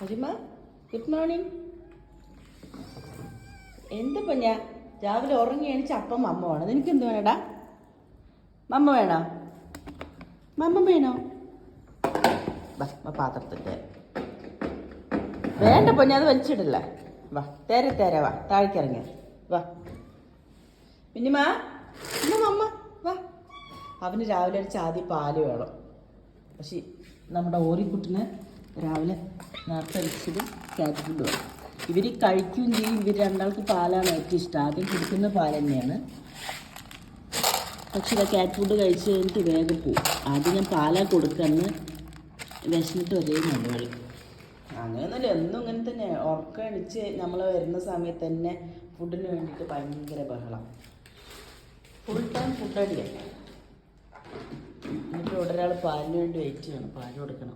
അരിമ good morning. എന്തപ്പോ ഞാൻ രാവിലെ ഉറങ്ങി എണിച്ച് അപ്പം മമ്മ വേണം. നിനക്ക് എന്ത് വേണടാ? മമ്മ വേണോ? മമ്മ വേണോ? പാത്രത്തിൻ്റെ വേണ്ട പൊന്നെ, അത് വലിച്ചിടില്ല. വാ തേരെ വാ, താഴേക്കിറങ്ങി വാ. പിന്നിമാ മമ്മ വാ. അവന് രാവിലെ ഒരു ചാതി പാല് വേണം. പക്ഷെ നമ്മുടെ ഓരിക്കുട്ടിന് രാവിലെ നേരത്തെ അടിച്ചതും കാറ്റ് ഫുഡ് വേണം. ഇവർ കഴിക്കുകയും ചെയ്യും. ഇവർ രണ്ടാൾക്ക് പാലാണ് ഏറ്റവും ഇഷ്ടം. ആദ്യം കുടിക്കുന്ന പാൽ തന്നെയാണ്. പക്ഷെ ഇതാ കാറ്റ് ഫുഡ് കഴിച്ച് കഴിഞ്ഞിട്ട് വേഗം പോവും. ആദ്യം ഞാൻ പാലാ കൊടുക്കാന്ന് വിശന്നിട്ട് ഒരേ നിലവിളി. അങ്ങനെയൊന്നുമില്ല, എന്നും ഇങ്ങനെ തന്നെ. ഉറക്കം അടിച്ച് നമ്മൾ വരുന്ന സമയത്ത് തന്നെ ഫുഡിന് വേണ്ടിയിട്ട് ഭയങ്കര ബഹളം. ഫുൾ ടൈം ഫുഡ് അടിക്കാം. എന്നിട്ട് ഇവിടെ ഒരാൾ പാലിന് വേണ്ടി വെയിറ്റ് ചെയ്യണം. പാല് കൊടുക്കണം.